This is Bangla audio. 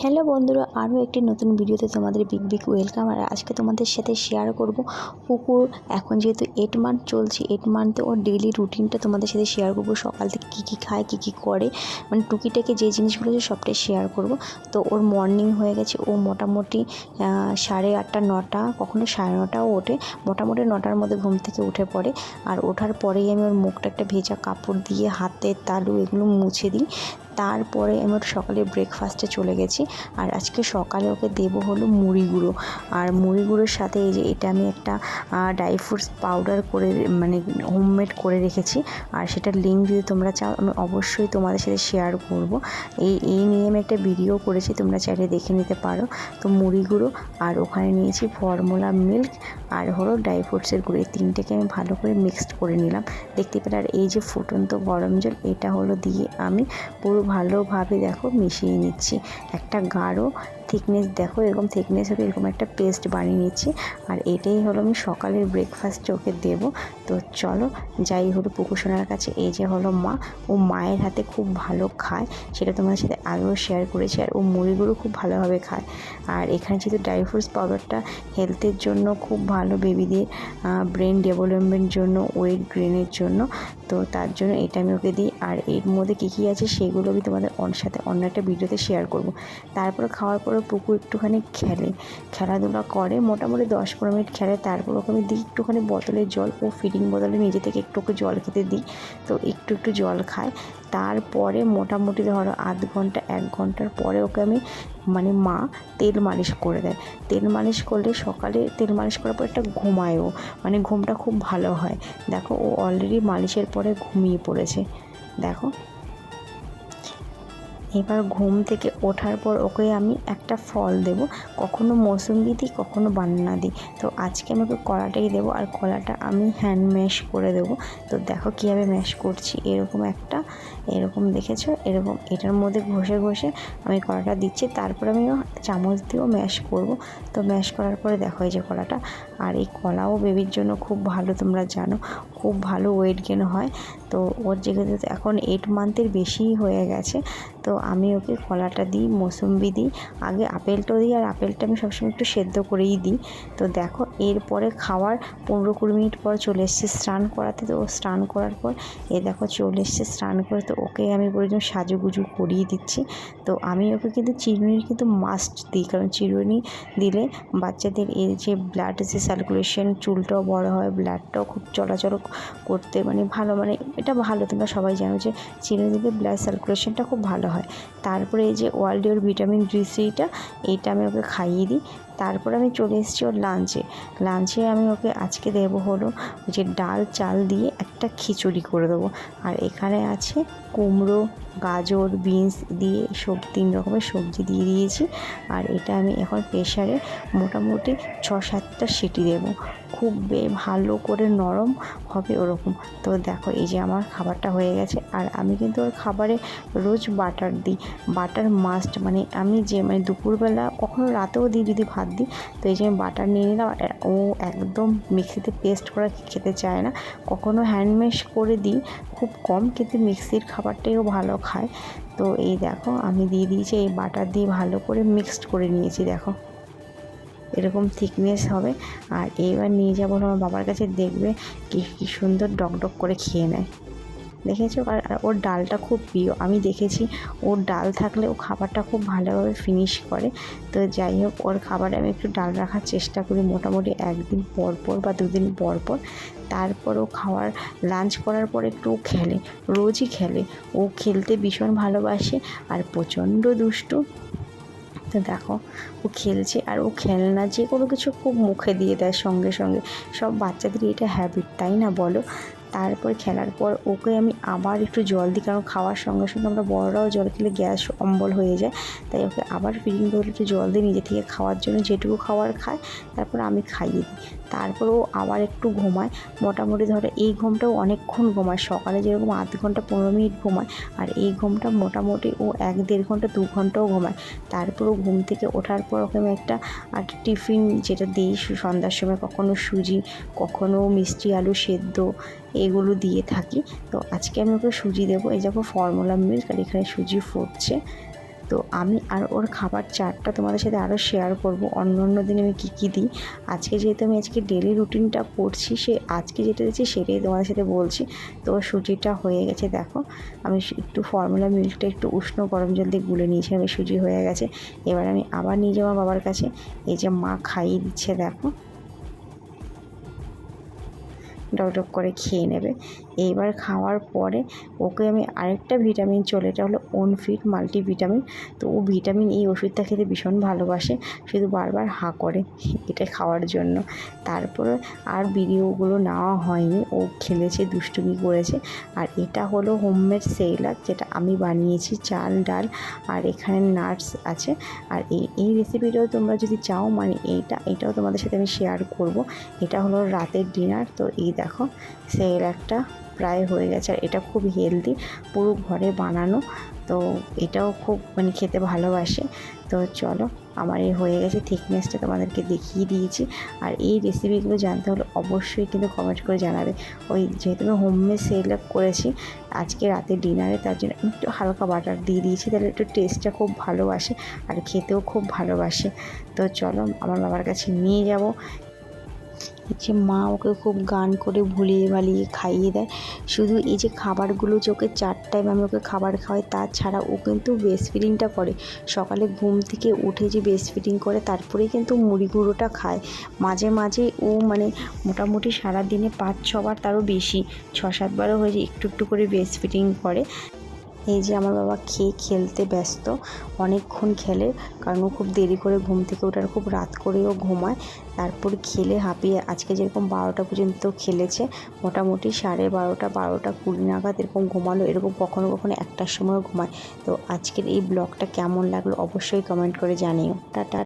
হ্যালো বন্ধুরা, আরও একটি নতুন ভিডিওতে তোমাদের বিগ বিগ ওয়েলকাম। আর আজকে তোমাদের সাথে শেয়ার করব কুকুর এখন যেহেতু 8 মান্থ চলছে, 8 মান্থে ওর ডেইলি রুটিনটা তোমাদের সাথে শেয়ার করব। সকাল থেকে কী খায়, কী করে, মানে টুকিটাকে যে জিনিসগুলো আছে সবটাই শেয়ার করব। তো ওর মর্নিং হয়ে গেছে, ও মোটামুটি 8:30 9টা, কখনো 9:30টাও ওঠে। মোটামুটি 9টার মধ্যে ঘুম থেকে উঠে পড়ে। আর ওঠার পরেই আমি ওর মুখটা একটা ভেজা কাপড় দিয়ে হাতের তালু এগুলো মুছে দিই। তারপরে আমি ওর সকালে ব্রেকফাস্টে চলে গেছি। আর আজকে সকালে ওকে দেবো হলো মুড়ি গুঁড়ো। আর মুড়ি গুঁড়োর সাথে এই যে এটা আমি একটা ড্রাই ফ্রুটস পাউডার করে, মানে হোমমেড করে রেখেছি। আর সেটার লিঙ্ক যদি তোমরা চাও আমি অবশ্যই তোমাদের সাথে শেয়ার করব। এই নিয়ে আমি একটা ভিডিও করেছি, তোমরা চাইলে দেখে নিতে পারো। তো মুড়ি গুঁড়ো আর ওখানে নিয়েছি ফর্মুলা মিল্ক আর হলো ড্রাই ফ্রুটসের গুঁড়ো, এই তিনটেকে আমি ভালো করে মিক্সড করে নিলাম, দেখতে পেলে। আর এই যে ফুটন্ত গরম জল, এটা হলো দিয়ে আমি পুরো ভালোভাবে দেখো মিশিয়ে নিচ্ছি। একটা গাঢ় থিকনেস, দেখো এরকম থিকনেস হবে, এরকম একটা পেস্ট বানিয়ে নিচ্ছি। আর এটাই হলো আমি সকালের ব্রেকফাস্টে ওকে দেবো। তো চলো যাই হলো পুকুসোনার কাছে। এই যে হলো মা, ও মায়ের হাতে খুব ভালো খায়, সেটা তোমাদের সাথে আগেও শেয়ার করেছি। আর ও মুড়িগুলো খুব ভালোভাবে খায়। আর এখানে যেহেতু ড্রাই ফ্রুটস পাউডারটা হেলথের জন্য খুব ভালো, বেবিদের ব্রেন ডেভেলপমেন্টের জন্য, ওয়েট গ্রেনের জন্য, তো তার জন্য এটা আমি ওকে দিই। আর এর মধ্যে কী আছে সেগুলো আমি তোমাদের সাথে অন্য একটা ভিডিওতে শেয়ার করব। তারপর খাওয়ার পরে পুকু একটুখানি খেলাধুলা করে, মোটামুটি 10-15 মিনিট খেলে। তারপর ওকে আমি দিই একটুখানি বোতলের জল, ও ফিডিং বোতলে নিজে থেকে একটু ওকে জল খেতে দিই। তো একটু জল খায়। তারপরে মোটামুটি ধরো আধ ঘন্টা 1 ঘন্টার পরে ওকে আমি, মানে মা তেল মালিশ করে দেয়। তেল মালিশ করলে সকালে তেল মালিশ করার পর একটা ঘুমায়ও, মানে ঘুমটা খুব ভালো হয়। দেখো ও অলরেডি মালিশের পরে ঘুমিয়ে পড়েছে, দেখো। এবার ঘুম থেকে ওঠার পর ওকে আমি একটা ফল দেব, কখনো মৌসুম্বি দিই, কখনো বানানা দিই। তো আজকে আমি ওকে কলাটাই দেবো। আর কলাটা আমি হ্যান্ড ম্যাশ করে দেবো। তো দেখো কীভাবে ম্যাশ করছি, এরকম দেখেছো, এরকম এটার মধ্যে ঘষে আমি কলাটা দিচ্ছি। তারপরে আমি চামচ দিয়েও ম্যাশ করব। তো ম্যাশ করার পরে দেখো এই যে কলাটা। আর এই কলাও বেবির জন্য খুব ভালো, তোমরা জানো খুব ভালো ওয়েট গেন হয়। তো ওর যেহেতু এখন 8 মান্থের বেশিই হয়ে গেছে, তো আমি ওকে কলাটা দিই, মৌসুম্বি দিই, আগে আপেলটাও দিই। আর আপেলটা আমি সবসময় একটু সেদ্ধ করেই দিই। তো দেখো এরপরে খাওয়ার 15-20 মিনিট পর চলে এসেছে স্নান করাতে। তো ও স্নান করার পর দেখো চলে এসেছে স্নান করে। তো ওকে আমি প্রয়োজন সাজুগুজু করিয়ে দিচ্ছি। তো আমি ওকে কিন্তু চিরুনি কিন্তু মাস্ট দিই, কারণ চিরুনি দিলে বাচ্চাদের এর যে ব্লাড যে সার্কুলেশন, চুলটাও বড় হয়, ব্লাডটাও খুব চলাচল করতে মানে ভালো, মানে এটা ভালো, তোমরা সবাই জানো যে চিরুনি দিলে ব্লাড সার্কুলেশনটা খুব ভালো হয়। তারপরে এই যে ওয়ার্ল্ডের ভিটামিন D3টা, এইটা আমি ওকে খাইয়ে দিই। তারপরে আমি চলে এসেছি ওর লাঞ্চে আমি ওকে আজকে দেবো হলো যে ডাল চাল দিয়ে একটা খিচুড়ি করে দেবো। আর এখানে আছে কুমড়ো, গাজর, বিনস দিয়ে 3 রকমের সবজি দিয়ে দিয়েছি। আর এটা আমি এখন প্রেশারে মোটামুটি 6-7টা সিটি দেবো, খুব ভালো করে নরম হবে ওরকম। তো দেখো এই যে আমার খাবারটা হয়ে গেছে। আর আমি কিন্তু ওর খাবারে রোজ বাটার দিই, বাটার মাস্ট, মানে আমি যে মানে দুপুরবেলা কখনো রাতেও দিই যদি ভাত দিই। তো এই যে আমি বাটার নিয়ে নিলাম। ও একদম মিক্সিতে পেস্ট করা খেতে চায় না, কখনো হ্যান্ডমেশ করে দিই খুব কম, কিন্তু মিক্সির খাবারটাইও ভালো খায়। তো এই দেখো আমি দিয়ে দিয়েছি, এই বাটার দিয়ে ভালো করে মিক্সড করে নিয়েছি, দেখো এরকম থিকনেস হবে। আর এইবার নিয়ে যাবো আমার বাবার কাছে, দেখবে কি সুন্দর ডক করে খেয়ে নেয়, দেখেছো। আর ওর ডালটা খুব প্রিয়, আমি দেখেছি ওর ডাল থাকলে ও খাবারটা খুব ভালোভাবে ফিনিশ করে। তো যাই হোক, ওর খাবারে আমি একটু ডাল রাখার চেষ্টা করি মোটামুটি 1 দিন পর বা 2 দিন পর। তারপর ও খাওয়ার লাঞ্চ করার পর একটু খেলে, রোজই খেলে, ও খেলতে ভীষণ ভালোবাসে আর প্রচণ্ড দুষ্টু। তো দেখো ও খেলছে, আর ও খেলনা যে কোনো কিছু খুব মুখে দিয়ে দেয় সঙ্গে সঙ্গে, সব বাচ্চাদেরই এটা হ্যাবিট, তাই না বলো। তারপর খেলার পর ওকে আমি আবার একটু জল দিই, কারণ খাওয়ার সঙ্গে সঙ্গে আমরা বড়রাও জল খেলে গ্যাস অম্বল হয়ে যায়। তাই ওকে আবার ফিডিং করে একটু জল দিই, নিজে থেকে খাওয়ার জন্য যেটুকু খাবার খায় তারপর আমি খাইয়ে দিই। তারপর ও আবার একটু ঘুমায়, মোটামুটি ধরো এই ঘুমটাও অনেকক্ষণ ঘুমায়, সকালে যেরকম আধ ঘন্টা 15 মিনিট ঘুমায়, আর এই ঘুমটা মোটামুটি ও 1-1.5 ঘন্টা 2 ঘন্টাও ঘুমায়। তারপর ও ঘুম থেকে ওঠার পর ওকে আমি একটা টিফিন যেটা দিই সন্ধ্যার সময়, কখনো সুজি, কখনো মিষ্টি আলু সেদ্ধ, এগুলো দিয়ে থাকি। তো আজকে আমি ওকে সুজি দেবো, এই দেখো ফর্মুলা মিল্ক, আর এখানে সুজি ফুটছে। তো আমি আর ওর খাবার চার্টটা তোমাদের সাথে আরও শেয়ার করব অন্য অন্য দিন আমি কী দিই। আজকে যেহেতু আমি আজকে ডেলি রুটিনটা করছি, সে আজকে যেটা দিচ্ছি সেটাই তোমাদের সাথে বলছি। তো সুজিটা হয়ে গেছে, দেখো আমি একটু ফর্মুলা মিল্কটা একটু উষ্ণ গরম জল দিয়ে গুলে নিয়েছি, আমি সুজি হয়ে গেছে। এবার আমি আবার নিয়ে যাবো বাবার কাছে। এই যে মা খাইয়ে দিচ্ছে, দেখো ডক করে খেয়ে নেবে। এইবার খাওয়ার পরে ওকে আমি আরেকটা ভিটামিন চলে, এটা হলো ওনফিট মাল্টিভিটামিন। তো ও ভিটামিন এই ওষুধটা খেতে ভীষণ ভালোবাসে, শুধু বারবার হাঁ করে এটা খাওয়ার জন্য। তারপরে আর ভিডিওগুলো নেওয়া হয়নি, ও খেলেছে, দুষ্টুমি করেছে। আর এটা হলো হোমমেড সেরেলাক, যেটা আমি বানিয়েছি, চাল ডাল আর এখানে নাটস আছে। আর এই রেসিপিটাও তোমরা যদি চাও, মানে এটাও তোমাদের সাথে আমি শেয়ার করব। এটা হলো রাতের ডিনার। তো এই দেখো সেরেলাকটা প্রায় হয়ে গেছে, আর এটা খুব হেলদি, পুরো ঘরে বানানো। তো এটাও খুব মানে খেতে ভালোবাসে। তো চলো, আমার এই হয়ে গেছে, থিকনেসটা তোমাদেরকে দেখিয়ে দিয়েছি। আর এই রেসিপিগুলো জানতে হলে অবশ্যই কিন্তু কমেন্ট করে জানাবে। ওই যেহেতু আমি হোমমেড সেরেলাক করেছি আজকে রাতে ডিনারে, তার জন্য একটু হালকা বাটার দিয়ে দিয়েছি, তাহলে একটু টেস্টটা খুব ভালোবাসে আর খেতেও খুব ভালোবাসে। তো চলো আমার বাবার কাছে নিয়ে যাব। যে মা ওকে খুব গান করে ভুলিয়ে ভালিয়ে খাইয়ে দেয়। শুধু এই যে খাবারগুলো যে ওকে 4 টাইম আমি ওকে খাবার খাওয়াই, তাছাড়া ও কিন্তু ব্রেস্ট ফিডিংটা করে। সকালে ঘুম থেকে উঠে যে ব্রেস্ট ফিডিং করে, তারপরেই কিন্তু মুড়ি গুঁড়োটা খায়। মাঝে মাঝে ও মানে মোটামুটি সারাদিনে 5-6 বার, তারও বেশি 6-7 বারও হয়ে যায়, একটু একটু করে ব্রেস্ট ফিডিং করে। এই যে আমার বাবা খেয়ে খেলতে ব্যস্ত, অনেকক্ষণ খেলে, কারণ ও খুব দেরি করে ঘুম থেকে ওঠার, খুব রাত করেও ঘুমায়। তারপর খেলে হাঁপিয়ে আজকে যেরকম 12টা পর্যন্ত খেলেছে, মোটামুটি 12:30-12:20 নাগাদ এরকম ঘুমালো। এরকম কখনো কখনো 1টার সময়ও ঘুমায়। তো আজকের এই ব্লগটা কেমন লাগলো অবশ্যই কমেন্ট করে জানিও। টাটা।